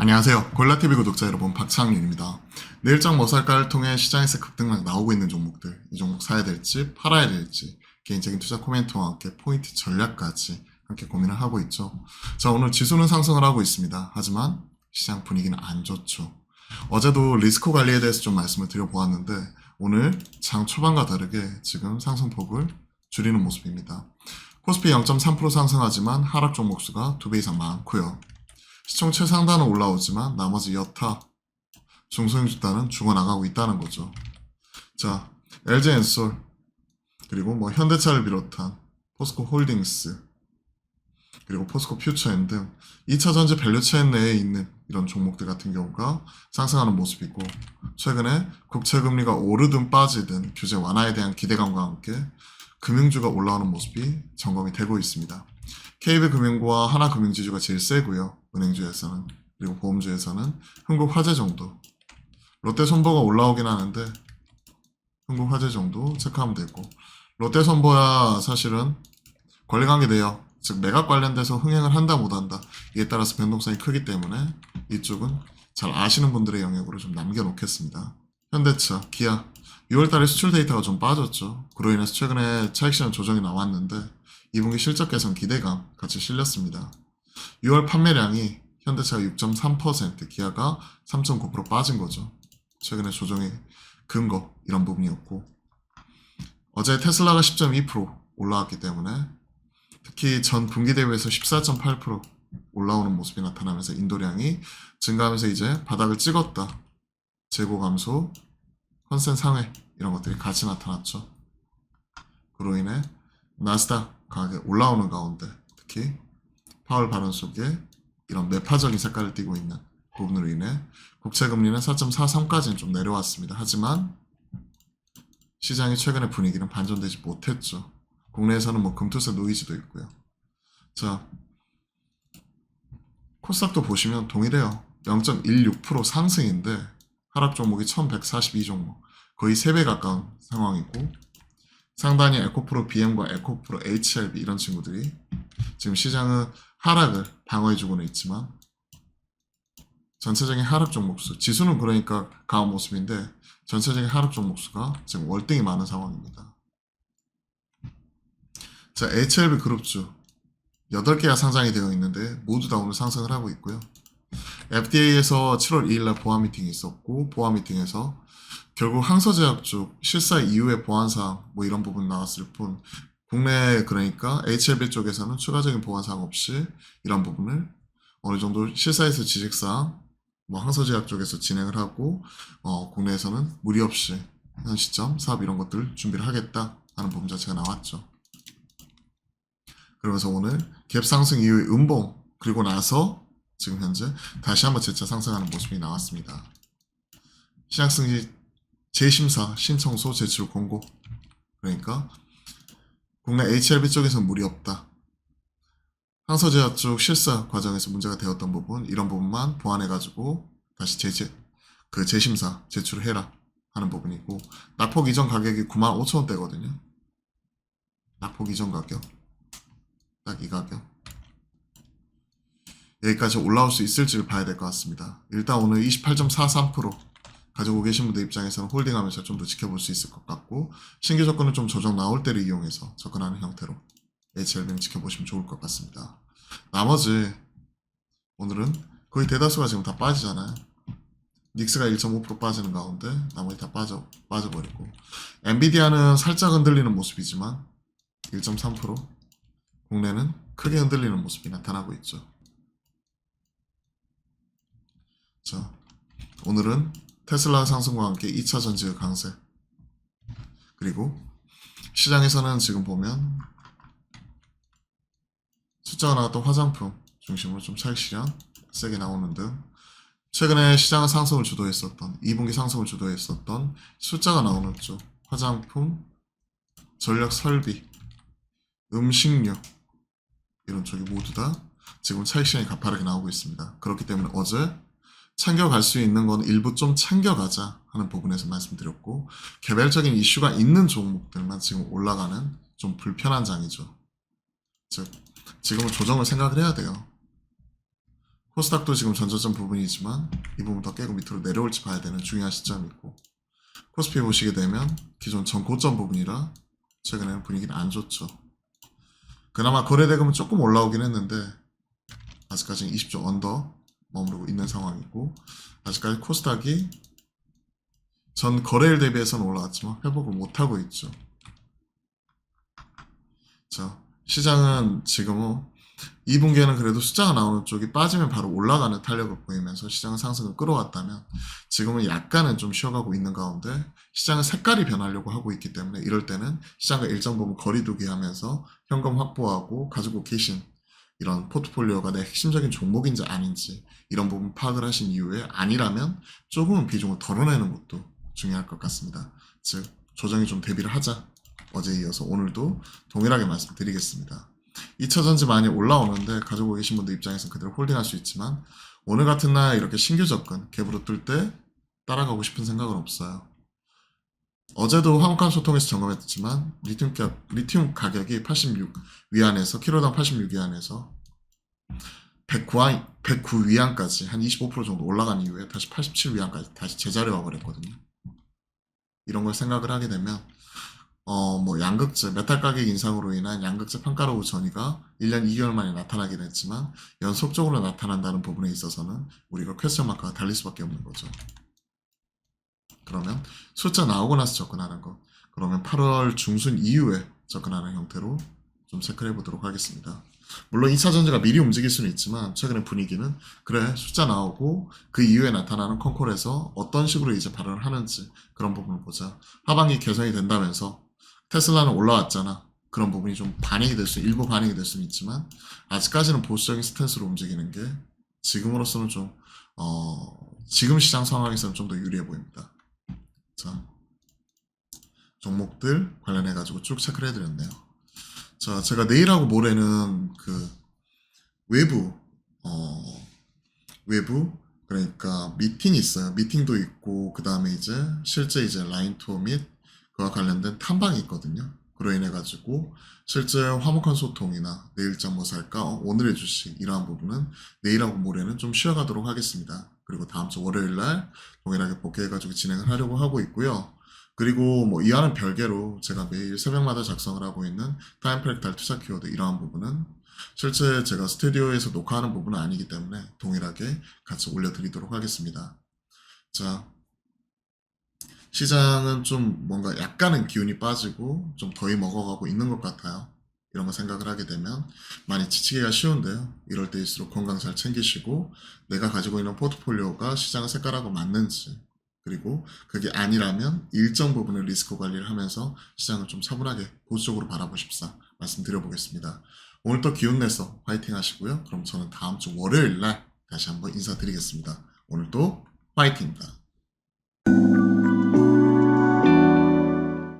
안녕하세요. 골라TV 구독자 여러분, 박창윤입니다. 내일장 뭐 살까를 통해 시장에서 급등락 나오고 있는 종목들, 이 종목 사야 될지 팔아야 될지 개인적인 투자 코멘트와 함께 포인트 전략까지 함께 고민을 하고 있죠. 자, 오늘 지수는 상승을 하고 있습니다. 하지만 시장 분위기는 안 좋죠. 어제도 리스크 관리에 대해서 좀 말씀을 드려보았는데 오늘 장 초반과 다르게 지금 상승폭을 줄이는 모습입니다. 코스피 0.3% 상승하지만 하락 종목 수가 2배 이상 많고요. 시총 최상단은 올라오지만 나머지 여타 중소형 주단은 죽어나가고 있다는 거죠. 자, LG엔솔 그리고 뭐 현대차를 비롯한 포스코 홀딩스 그리고 포스코 퓨처엔 등 2차 전지 밸류체인 내에 있는 이런 종목들 같은 경우가 상승하는 모습이고, 최근에 국채 금리가 오르든 빠지든 규제 완화에 대한 기대감과 함께 금융주가 올라오는 모습이 점검이 되고 있습니다. KB금융과 하나금융지주가 제일 세고요. 은행주에서는. 그리고 보험주에서는 흥국화재 정도. 롯데손보가 올라오긴 하는데 흥국화재 정도 체크하면 되고, 롯데손보야 사실은 권리관계 내역, 즉 매각 관련돼서 흥행을 한다 못한다, 이에 따라서 변동성이 크기 때문에 이쪽은 잘 아시는 분들의 영역으로 좀 남겨놓겠습니다. 현대차, 기아 6월달에 수출 데이터가 좀 빠졌죠. 그로 인해서 최근에 차익실현 조정이 나왔는데 2분기 실적 개선 기대감 같이 실렸습니다. 6월 판매량이 현대차가 6.3%, 기아가 3.9% 빠진 거죠. 최근에 조정의 근거 이런 부분이었고, 어제 테슬라가 10.2% 올라왔기 때문에 특히 전 분기 대비해서 14.8% 올라오는 모습이 나타나면서 인도량이 증가하면서 이제 바닥을 찍었다, 재고 감소, 컨센 상회 이런 것들이 같이 나타났죠. 그로 인해 나스닥 가격이 올라오는 가운데 특히 파월 발언 속에 이런 매파적인 색깔을 띠고 있는 부분으로 인해 국채금리는 4.43까지는 좀 내려왔습니다. 하지만 시장의 최근의 분위기는 반전되지 못했죠. 국내에서는 뭐 금투세 노이즈도 있고요. 자, 코스닥도 보시면 동일해요. 0.16% 상승인데 하락 종목이 1142종목, 거의 3배 가까운 상황이고, 상단이 에코프로 BM과 에코프로 HLB 이런 친구들이 지금 시장은 하락을 방어해주고는 있지만 전체적인 하락 종목수, 지수는 그러니까 강한 모습인데 전체적인 하락 종목수가 지금 월등히 많은 상황입니다. 자, HLB 그룹주 8개가 상장이 되어 있는데 모두 다 오늘 상승을 하고 있고요. FDA에서 7월 2일날 보안 미팅이 있었고, 보안 미팅에서 결국 항서제약 쪽 실사 이후의 보안사항 뭐 이런 부분 나왔을 뿐, 국내 그러니까 HLB 쪽에서는 추가적인 보안사항 없이 이런 부분을 어느 정도 실사에서 지식사항 뭐 항서제약 쪽에서 진행을 하고, 국내에서는 무리 없이 현 시점 사업 이런 것들을 준비를 하겠다 하는 부분 자체가 나왔죠. 그러면서 오늘 갭 상승 이후의 음봉 그리고 나서 지금 현재 다시 한번 재차 상승하는 모습이 나왔습니다. 시장승지 재심사 신청서 제출 공고, 그러니까 국내 HLB 쪽에서는 무리 없다, 항서제약 쪽 실사 과정에서 문제가 되었던 부분 이런 부분만 보완해가지고 다시 재심사 제출을 해라 하는 부분이고, 낙폭 이전 가격이 95,000원대거든요. 낙폭 이전 가격 딱 이 가격, 여기까지 올라올 수 있을지를 봐야 될 것 같습니다. 일단 오늘 28.43% 가지고 계신 분들 입장에서는 홀딩하면서 좀 더 지켜볼 수 있을 것 같고, 신규 접근은 좀 조정 나올 때를 이용해서 접근하는 형태로 HLB는 지켜보시면 좋을 것 같습니다. 나머지 오늘은 거의 대다수가 지금 다 빠지잖아요. 닉스가 1.5% 빠지는 가운데 나머지 다 빠져버리고, 엔비디아는 살짝 흔들리는 모습이지만 1.3%, 국내는 크게 흔들리는 모습이 나타나고 있죠. 자, 오늘은 테슬라 상승과 함께 2차 전지의 강세, 그리고 시장에서는 지금 보면 숫자가 나왔던 화장품 중심으로 좀 차익 실현 세게 나오는 등 최근에 시장은 상승을 주도했었던, 2분기 상승을 주도했었던 숫자가 나오는 쪽 화장품, 전력 설비, 음식료 이런 쪽이 모두 다 지금 차익 실현이 가파르게 나오고 있습니다. 그렇기 때문에 어제 챙겨갈 수 있는 건 일부 좀 챙겨가자 하는 부분에서 말씀드렸고, 개별적인 이슈가 있는 종목들만 지금 올라가는 좀 불편한 장이죠. 즉 지금은 조정을 생각을 해야 돼요. 코스닥도 지금 전저점 부분이지만 이 부분 더 깨고 밑으로 내려올지 봐야 되는 중요한 시점이고, 코스피 보시게 되면 기존 전고점 부분이라 최근에는 분위기는 안 좋죠. 그나마 거래대금은 조금 올라오긴 했는데 아직까지는 20조 언더 머무르고 있는 상황이고, 아직까지 코스닥이 전 거래일 대비해서는 올라왔지만 회복을 못하고 있죠. 자, 시장은 지금 2분기에는 그래도 숫자가 나오는 쪽이 빠지면 바로 올라가는 탄력을 보이면서 시장은 상승을 끌어왔다면, 지금은 약간은 좀 쉬어가고 있는 가운데 시장은 색깔이 변하려고 하고 있기 때문에, 이럴 때는 시장과 일정 부분 거리두기 하면서 현금 확보하고 가지고 계신 이런 포트폴리오가 내 핵심적인 종목인지 아닌지 이런 부분 파악을 하신 이후에, 아니라면 조금은 비중을 덜어내는 것도 중요할 것 같습니다. 즉 조정이 좀 대비를 하자. 어제에 이어서 오늘도 동일하게 말씀드리겠습니다. 2차 전지 많이 올라오는데 가지고 계신 분들 입장에서는 그대로 홀딩할 수 있지만, 오늘 같은 날 이렇게 신규 접근 갭으로 뜰 때 따라가고 싶은 생각은 없어요. 어제도 화목한 소통에서 점검했지만 리튬 가격이 86 위안에서 킬로당 86 위안에서 109 위안까지 한 25% 정도 올라간 이후에 다시 87 위안까지 다시 제자리에 와버렸거든요. 이런 걸 생각을 하게 되면 뭐 양극재, 메탈 가격 인상으로 인한 양극재 판가루 전이가 1년 2개월 만에 나타나긴 했지만 연속적으로 나타난다는 부분에 있어서는 우리가 퀘스천 마크가 달릴 수밖에 없는 거죠. 그러면 숫자 나오고 나서 접근하는 것, 그러면 8월 중순 이후에 접근하는 형태로 좀 체크를 해보도록 하겠습니다. 물론 2차 전지가 미리 움직일 수는 있지만 최근의 분위기는 그래 숫자 나오고 그 이후에 나타나는 컨콜에서 어떤 식으로 이제 발언을 하는지 그런 부분을 보자. 하반기 개선이 된다면서 테슬라는 올라왔잖아. 그런 부분이 좀 반영이 될 수, 일부 반영이 될 수는 있지만 아직까지는 보수적인 스탠스로 움직이는 게 지금으로서는 좀 지금 시장 상황에서는 좀 더 유리해 보입니다. 자, 종목들 관련해 가지고 쭉 체크를 해드렸네요. 자, 제가 내일하고 모레는 그 외부 그러니까 미팅이 있어요. 미팅도 있고 그 다음에 이제 실제 이제 라인 투어 및 그와 관련된 탐방이 있거든요. 그로 인해 가지고 실제 화목한 소통이나 내일장 뭐 살까, 오늘의 주식 이러한 부분은 내일하고 모레는 좀 쉬어가도록 하겠습니다. 그리고 다음 주 월요일 날 동일하게 복귀해가지고 진행을 하려고 하고 있고요. 그리고 뭐 이와는 별개로 제가 매일 새벽마다 작성을 하고 있는 타임 프랙탈 투자 키워드 이러한 부분은 실제 제가 스튜디오에서 녹화하는 부분은 아니기 때문에 동일하게 같이 올려드리도록 하겠습니다. 자, 시장은 좀 뭔가 약간은 기운이 빠지고 좀 더위 먹어가고 있는 것 같아요. 이런 거 생각을 하게 되면 많이 지치기가 쉬운데요. 이럴 때일수록 건강 잘 챙기시고 내가 가지고 있는 포트폴리오가 시장의 색깔하고 맞는지, 그리고 그게 아니라면 일정 부분의 리스크 관리를 하면서 시장을 좀 차분하게 보수적으로 바라보십사 말씀드려보겠습니다. 오늘 또 기운 내서 화이팅 하시고요. 그럼 저는 다음 주 월요일 날 다시 한번 인사드리겠습니다. 오늘도 화이팅입니다.